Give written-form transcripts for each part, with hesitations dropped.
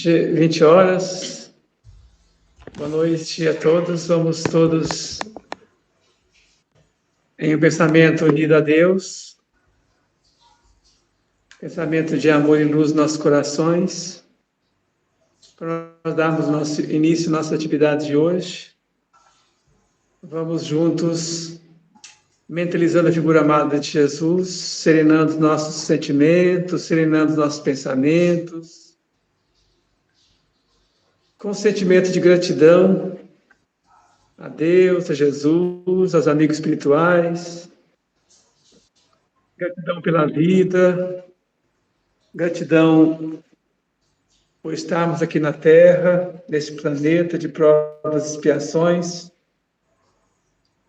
20 horas. Boa noite a todos. Vamos todos em um pensamento unido a Deus, pensamento de amor e luz nos nossos corações, para nós darmos nosso início, nossa atividade de hoje. Vamos juntos, mentalizando a figura amada de Jesus, serenando nossos sentimentos, serenando nossos pensamentos, com sentimento de gratidão a Deus, a Jesus, aos amigos espirituais, gratidão pela vida, gratidão por estarmos aqui na Terra, nesse planeta de provas e expiações,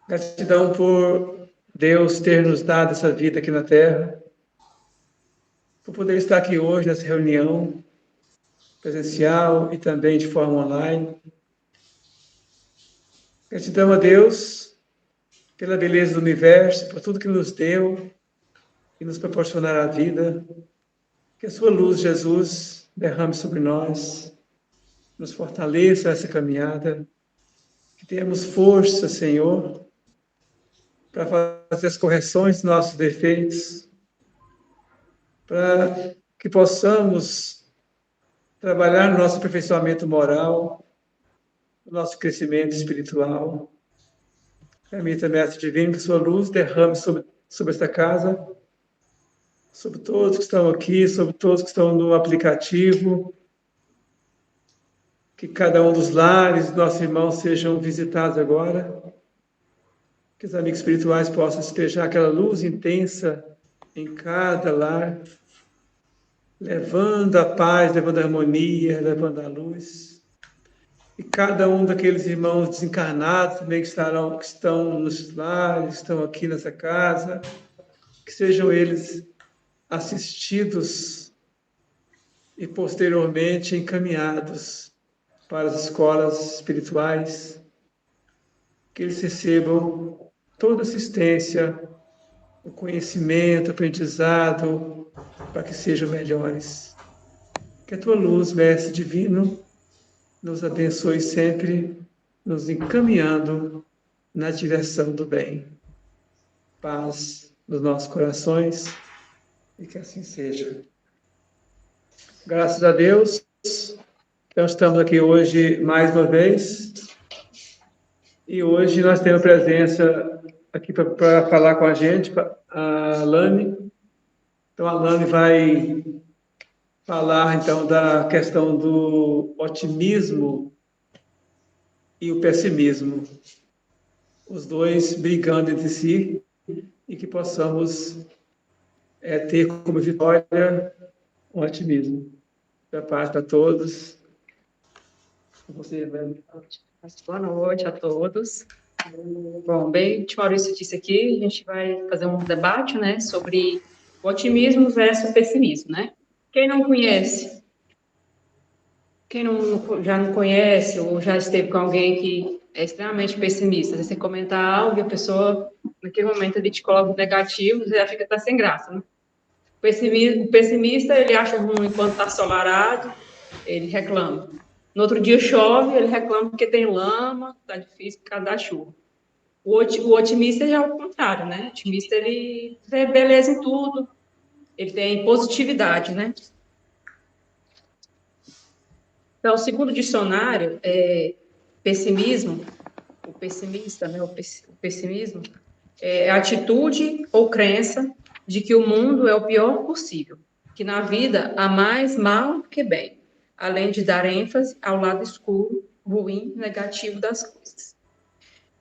gratidão por Deus ter nos dado essa vida aqui na Terra, por poder estar aqui hoje nessa reunião presencial e também de forma online. Gratidão a Deus pela beleza do universo, por tudo que nos deu e nos proporcionará a vida. Que a sua luz, Jesus, derrame sobre nós, nos fortaleça essa caminhada, que tenhamos força, Senhor, para fazer as correções dos nossos defeitos, para que possamos trabalhar no nosso aperfeiçoamento moral, no nosso crescimento espiritual. Permita, Mestre Divino, que sua luz derrame sobre esta casa, sobre todos que estão aqui, sobre todos que estão no aplicativo, que cada um dos lares dos nossos irmãos sejam visitados agora, que os amigos espirituais possam despejar aquela luz intensa em cada lar, levando a paz, levando a harmonia, levando a luz. E cada um daqueles irmãos desencarnados também que estão nos lares, estão aqui nessa casa, que sejam eles assistidos e posteriormente encaminhados para as escolas espirituais, que eles recebam toda assistência, o conhecimento, o aprendizado, para que sejam melhores. Que a tua luz, Mestre Divino, nos abençoe sempre, nos encaminhando na direção do bem. Paz nos nossos corações e que assim seja. Graças a Deus, então estamos aqui hoje mais uma vez e hoje nós temos presença aqui para falar com a gente, a Alane. Então a Alane vai falar então da questão do otimismo e o pessimismo, os dois brigando entre si, e que possamos ter como vitória o otimismo. Da paz para todos. Você vai... Boa noite a todos. Bom, bem, o Maurício disse aqui, a gente vai fazer um debate, né, sobre o otimismo versus o pessimismo, né? Quem não conhece, já não conhece ou já esteve com alguém que é extremamente pessimista, você comenta algo e a pessoa, naquele momento, ele te coloca negativo, você já fica até sem graça, né? O pessimista, ele acha ruim quando está ensolarado, ele reclama. No outro dia chove, ele reclama porque tem lama, está difícil por causa da chuva. O otimista já é o contrário, né? O otimista, ele vê beleza em tudo, ele tem positividade, né? Então, segundo o dicionário, pessimismo, o pessimista, né? O pessimismo é atitude ou crença de que o mundo é o pior possível, que na vida há mais mal que bem, além de dar ênfase ao lado escuro, ruim, negativo das coisas.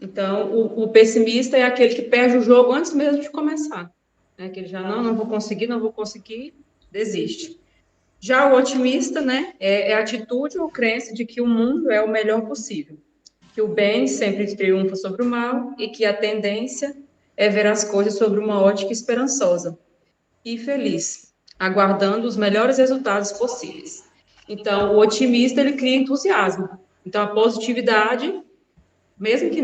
Então, o pessimista é aquele que perde o jogo antes mesmo de começar, né? Que ele já não vou conseguir, desiste. Já o otimista, né, é a atitude ou crença de que o mundo é o melhor possível, que o bem sempre triunfa sobre o mal e que a tendência é ver as coisas sobre uma ótica esperançosa e feliz, aguardando os melhores resultados possíveis. Então, o otimista, ele cria entusiasmo. Então, a positividade, mesmo que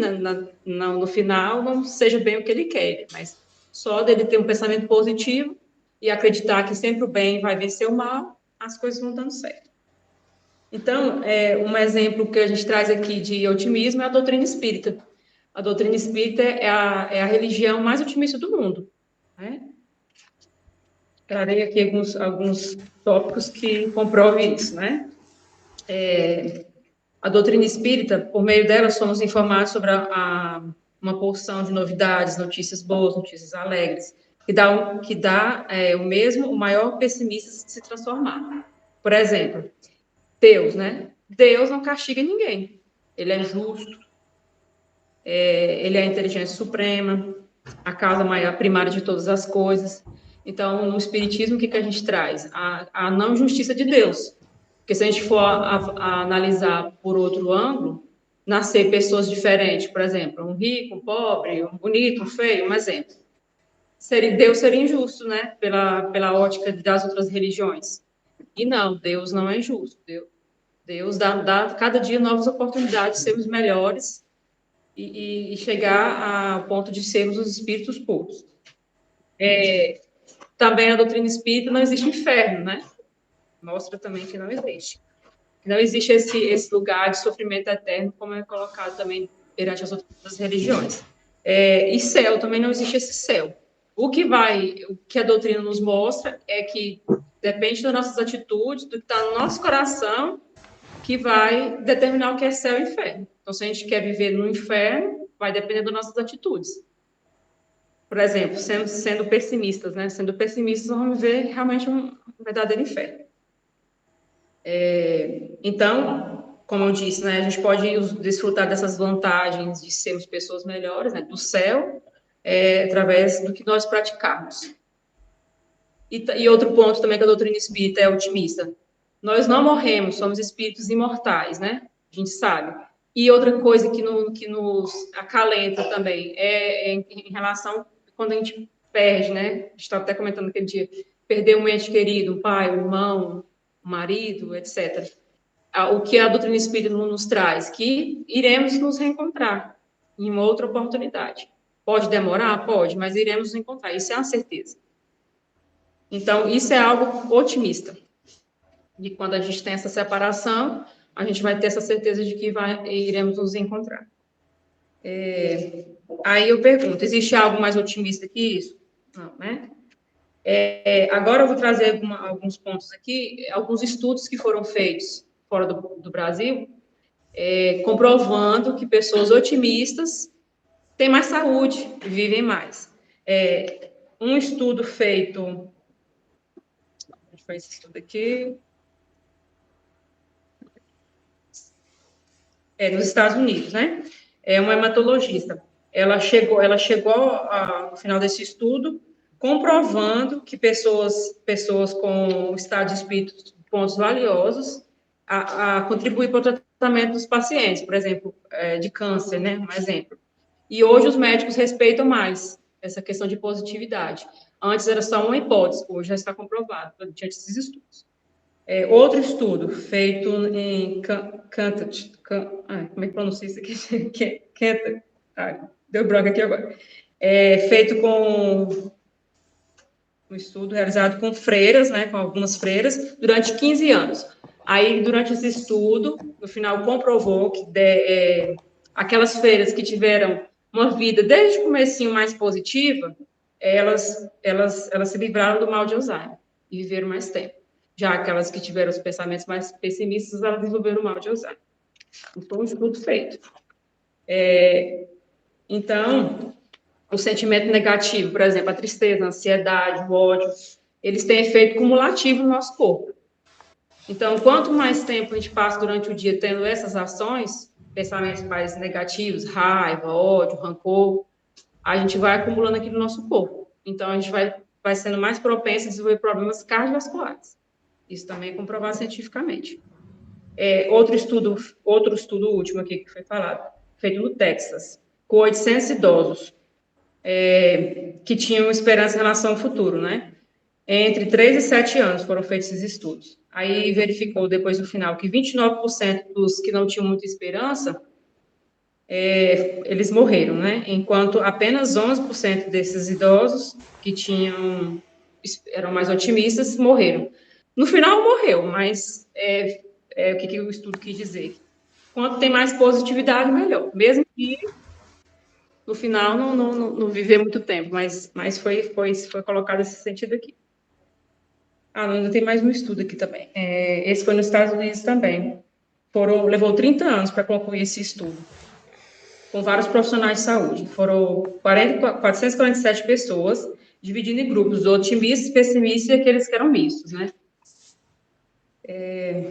no final não seja bem o que ele quer, mas só dele ter um pensamento positivo e acreditar que sempre o bem vai vencer o mal, as coisas vão dando certo. Então, um exemplo que a gente traz aqui de otimismo é a doutrina espírita. A doutrina espírita é a religião mais otimista do mundo, né? Trarei aqui alguns tópicos que comprovem isso, né? A doutrina espírita, por meio dela, somos informados sobre uma porção de novidades, notícias boas, notícias alegres, que dá o maior pessimista se transformar. Por exemplo, Deus, né? Deus não castiga ninguém. Ele é justo, ele é a inteligência suprema, a causa maior, primária de todas as coisas. Então, no Espiritismo, o que a gente traz? A não justiça de Deus. Porque se a gente for a analisar por outro ângulo, nascer pessoas diferentes, por exemplo, um rico, um pobre, um bonito, um feio, um exemplo. Deus seria injusto, né? Pela ótica das outras religiões. E não, Deus não é injusto. Deus dá cada dia novas oportunidades de sermos melhores e chegar ao ponto de sermos os espíritos puros. Também na doutrina espírita não existe inferno, né? Mostra também que não existe. Não existe esse lugar de sofrimento eterno, como é colocado também perante as outras religiões. E céu, também não existe esse céu. O que a doutrina nos mostra é que depende das nossas atitudes, do que está no nosso coração, que vai determinar o que é céu e inferno. Então, se a gente quer viver no inferno, vai depender das nossas atitudes. Por exemplo, sendo pessimistas, né? Sendo pessimistas, vamos ver realmente um verdadeiro inferno. Então, como eu disse, né, a gente pode desfrutar dessas vantagens de sermos pessoas melhores, né, do céu, através do que nós praticarmos. E outro ponto também que a doutrina espírita é otimista. Nós não morremos, somos espíritos imortais, né? A gente sabe. E outra coisa que nos acalenta também em relação quando a gente perde, né? A gente estava até comentando aquele dia, perder um ente querido, um pai, um irmão, um marido, etc. O que a doutrina espírita nos traz? Que iremos nos reencontrar em uma outra oportunidade. Pode demorar? Pode, mas iremos nos encontrar. Isso é uma certeza. Então, isso é algo otimista. E quando a gente tem essa separação, a gente vai ter essa certeza de que iremos nos encontrar. Aí eu pergunto, existe algo mais otimista que isso? Não, né? Agora eu vou trazer alguns pontos aqui, alguns estudos que foram feitos fora do Brasil, comprovando que pessoas otimistas têm mais saúde e vivem mais. Um estudo feito... Onde foi esse estudo aqui? Nos Estados Unidos, né? É uma hematologista. Ela chegou ao final desse estudo comprovando que pessoas com estado de espírito pontos valiosos contribuem para o tratamento dos pacientes, por exemplo, de câncer, né? Um exemplo. E hoje os médicos respeitam mais essa questão de positividade. Antes era só uma hipótese, hoje já está comprovado diante desses estudos. Outro estudo feito em Kentucky, como é que pronuncia isso aqui? Deu branco aqui agora. Feito com um estudo realizado com freiras, né, com algumas freiras, durante 15 anos. Aí, durante esse estudo, no final, comprovou que aquelas freiras que tiveram uma vida desde o comecinho mais positiva, elas se livraram do mal de Alzheimer e viveram mais tempo. Já aquelas que tiveram os pensamentos mais pessimistas, elas desenvolveram o mal de Alzheimer. Foi um estudo feito. Então, o sentimento negativo, por exemplo, a tristeza, a ansiedade, o ódio, eles têm efeito cumulativo no nosso corpo. Então, quanto mais tempo a gente passa durante o dia tendo essas ações, pensamentos mais negativos, raiva, ódio, rancor, a gente vai acumulando aqui no nosso corpo. Então, a gente vai sendo mais propenso a desenvolver problemas cardiovasculares. Isso também é comprovado cientificamente. Outro estudo último aqui que foi falado, feito no Texas, com 800 idosos que tinham esperança em relação ao futuro, né? Entre 3 e 7 anos foram feitos esses estudos. Aí verificou depois no final que 29% dos que não tinham muita esperança, eles morreram, né? Enquanto apenas 11% desses idosos que eram mais otimistas morreram. No final morreu, mas o que o estudo quis dizer? Quanto tem mais positividade, melhor. Mesmo que no final não viver muito tempo, mas foi colocado esse sentido aqui. Ainda tem mais um estudo aqui também. Esse foi nos Estados Unidos também. Levou 30 anos para concluir esse estudo, com vários profissionais de saúde. Foram 447 pessoas, dividindo em grupos, otimistas, pessimistas e aqueles que eram mistos, né?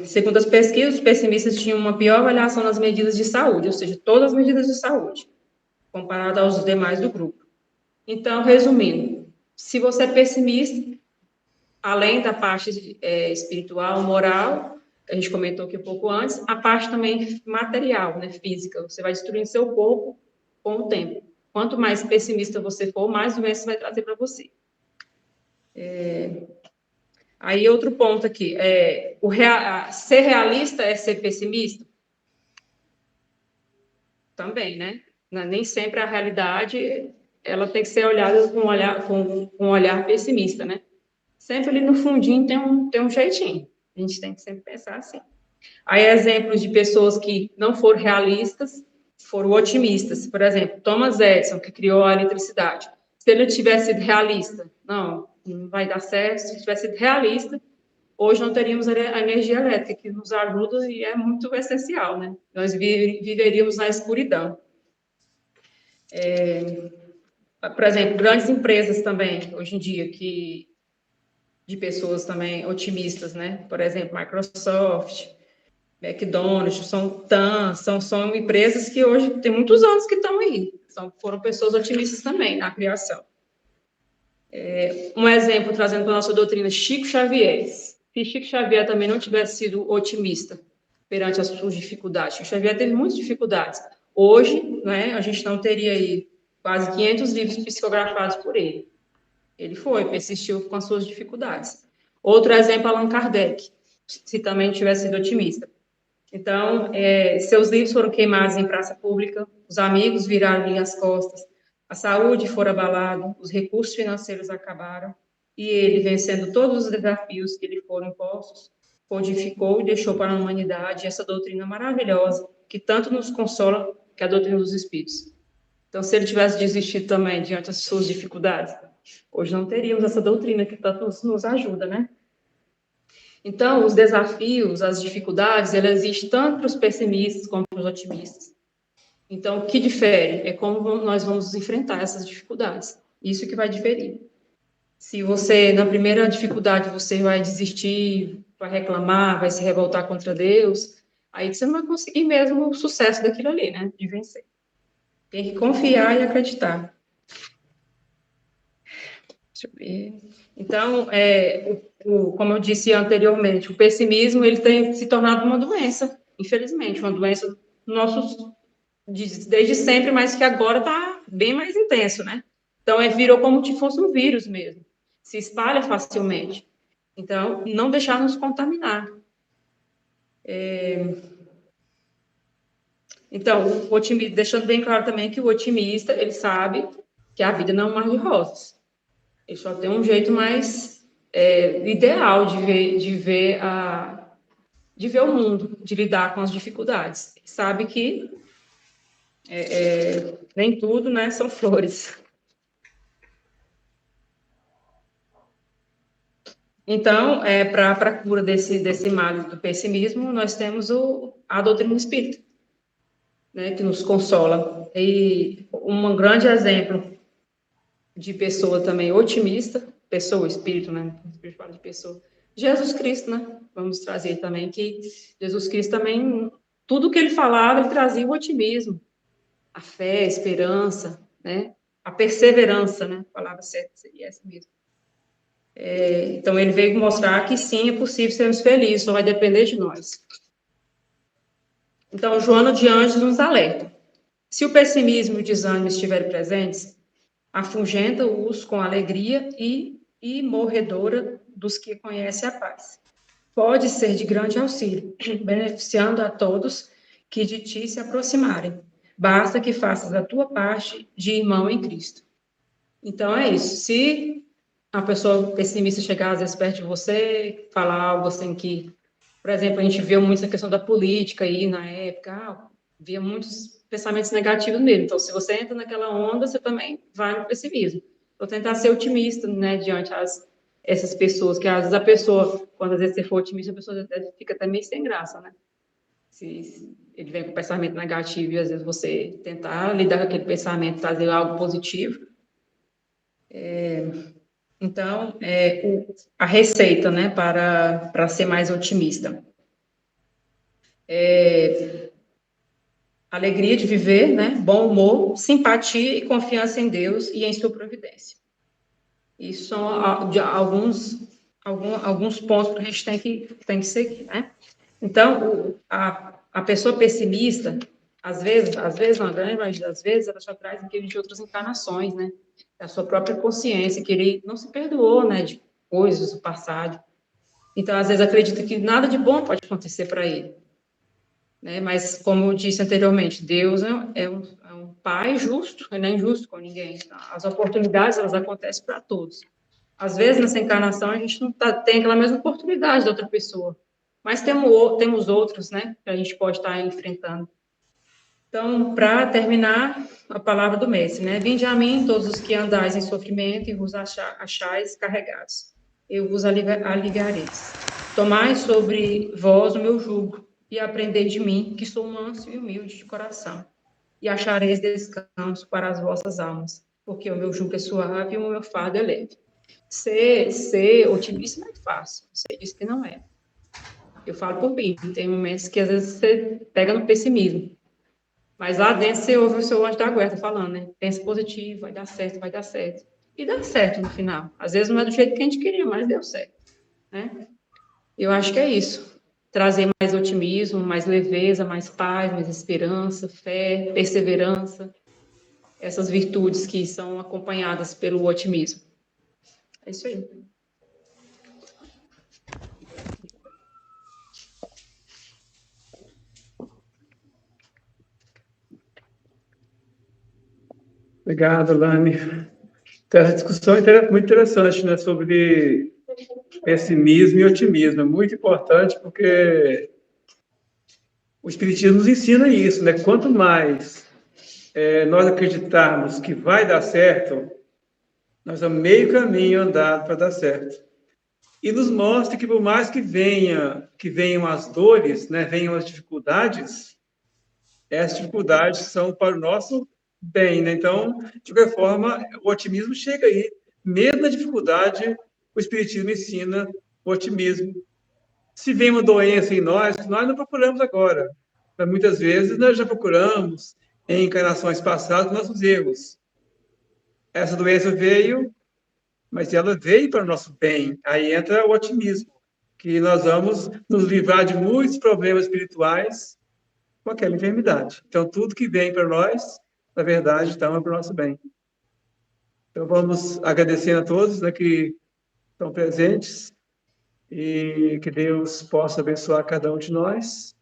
Segundo as pesquisas, os pessimistas tinham uma pior avaliação nas medidas de saúde, ou seja, todas as medidas de saúde, comparado aos demais do grupo. Então, resumindo, se você é pessimista, além da parte espiritual, moral, que a gente comentou aqui um pouco antes, a parte também material, né, física, você vai destruindo seu corpo com o tempo. Quanto mais pessimista você for, mais doença vai trazer para você. Aí, outro ponto aqui, ser realista é ser pessimista? Também, né? Nem sempre a realidade, ela tem que ser olhada com um olhar pessimista, né? Sempre ali no fundinho tem um jeitinho. A gente tem que sempre pensar assim. Aí, exemplos de pessoas que não foram realistas, foram otimistas. Por exemplo, Thomas Edison, que criou a eletricidade. Se ele tivesse sido realista, não vai dar certo. Se tivesse sido realista, hoje não teríamos a energia elétrica, que nos ajuda e é muito essencial, né? Nós viveríamos na escuridão. Por exemplo, grandes empresas também, hoje em dia, de pessoas também otimistas, né? Por exemplo, Microsoft, McDonald's, são empresas que hoje tem muitos anos que estão aí. Foram pessoas otimistas também na criação. Um exemplo, trazendo para a nossa doutrina, Chico Xavier. Se Chico Xavier também não tivesse sido otimista perante as suas dificuldades, Chico Xavier teve muitas dificuldades. Hoje, né, a gente não teria aí quase 500 livros psicografados por ele. Ele persistiu com as suas dificuldades. Outro exemplo, Allan Kardec, se também tivesse sido otimista. Então, seus livros foram queimados em praça pública, os amigos viraram-lhe as costas, a saúde foi abalada, os recursos financeiros acabaram, e ele, vencendo todos os desafios que lhe foram impostos, codificou e deixou para a humanidade essa doutrina maravilhosa, que tanto nos consola, que é a doutrina dos Espíritos. Então, se ele tivesse desistido também diante das suas dificuldades, hoje não teríamos essa doutrina que tanto nos ajuda, né? Então, os desafios, as dificuldades, elas existem tanto para os pessimistas como para os otimistas. Então, o que difere é como nós vamos enfrentar essas dificuldades. Isso que vai diferir. Se você, na primeira dificuldade, você vai desistir, vai reclamar, vai se revoltar contra Deus, aí você não vai conseguir mesmo o sucesso daquilo ali, né? De vencer. Tem que confiar e acreditar. Deixa eu ver. Então, como eu disse anteriormente, o pessimismo ele tem se tornado uma doença, infelizmente, uma doença desde sempre, mas que agora está bem mais intenso, né? Então, virou como se fosse um vírus mesmo, se espalha facilmente. Então, não deixar nos contaminar. Então, deixando bem claro também que o otimista, ele sabe que a vida não é um mar de rosas. Ele só tem um jeito mais ideal de ver o mundo, de lidar com as dificuldades. Ele sabe que nem tudo, né, são flores. Então, para a cura desse mal do pessimismo, nós temos a doutrina espírita, né, que nos consola. E um grande exemplo de pessoa também otimista, espírito, né? O espírito fala de pessoa. Jesus Cristo, né? Vamos trazer também que Jesus Cristo também, tudo que ele falava, ele trazia o otimismo, a fé, a esperança, né? A perseverança, né? A palavra certa seria essa mesmo. Então, ele veio mostrar que sim, é possível sermos felizes, só vai depender de nós. Então, Joana de Anjos nos alerta. Se o pessimismo e o desânimo estiverem presentes, afugenta-os com alegria e morredora dos que conhecem a paz. Pode ser de grande auxílio, beneficiando a todos que de ti se aproximarem. Basta que faças a tua parte de irmão em Cristo. Então, é isso. Se a pessoa pessimista chegar, às vezes, perto de você, falar algo assim que Por exemplo, a gente vê muito essa questão da política aí na época, via muitos pensamentos negativos nele. Então, se você entra naquela onda, você também vai no pessimismo. Então, tentar ser otimista, né, diante essas pessoas, que às vezes a pessoa, quando às vezes você for otimista, a pessoa fica até meio sem graça, né? Se ele vem com pensamento negativo e às vezes você tentar lidar com aquele pensamento, trazer algo positivo. Então, a receita, né, para ser mais otimista. Alegria de viver, né, bom humor, simpatia e confiança em Deus e em sua providência. Isso são alguns pontos que a gente tem que seguir, né? Então, a pessoa pessimista, às vezes, na grande maioria das vezes, ela já traz aquilo de outras encarnações, né? A sua própria consciência, que ele não se perdoou, né, de coisas do passado. Então, às vezes, acredita que nada de bom pode acontecer para ele. Né? Mas, como eu disse anteriormente, Deus é um pai justo, ele não é injusto com ninguém. As oportunidades, elas acontecem para todos. Às vezes, nessa encarnação, a gente não tem aquela mesma oportunidade da outra pessoa, mas temos outros, né, que a gente pode estar enfrentando. Então, para terminar, a palavra do mestre, né? Vinde a mim todos os que andais em sofrimento e vos achais carregados. Eu vos aliviareis. Tomai sobre vós o meu jugo e aprendei de mim, que sou manso e humilde de coração. E achareis descanso para as vossas almas, porque o meu jugo é suave e o meu fardo é leve. Ser otimista não é fácil, você disse que não é. Eu falo por mim, tem momentos que às vezes você pega no pessimismo. Mas lá dentro você ouve o seu anjo da guarda falando, né? Pensa positivo, vai dar certo, vai dar certo. E dá certo no final. Às vezes não é do jeito que a gente queria, mas deu certo. Né? Eu acho que é isso. Trazer mais otimismo, mais leveza, mais paz, mais esperança, fé, perseverança. Essas virtudes que são acompanhadas pelo otimismo. É isso aí. Obrigado, Lani. Então, essa discussão é muito interessante, né, sobre pessimismo e otimismo. É muito importante porque o Espiritismo nos ensina isso, né? Quanto mais nós acreditarmos que vai dar certo, nós vamos meio caminho andado para dar certo. E nos mostra que por mais que venham as dores, né, venham as dificuldades, essas dificuldades são para o nosso bem, né? Então, de qualquer forma, o otimismo chega aí. Mesmo na dificuldade, o Espiritismo ensina o otimismo. Se vem uma doença em nós, que nós não procuramos agora. Mas muitas vezes nós já procuramos em encarnações passadas nossos erros. Essa doença veio, mas ela veio para o nosso bem. Aí entra o otimismo, que nós vamos nos livrar de muitos problemas espirituais com aquela enfermidade. Então, tudo que vem para nós, na verdade, então, é para o nosso bem. Então, vamos agradecendo a todos, né, que estão presentes e que Deus possa abençoar cada um de nós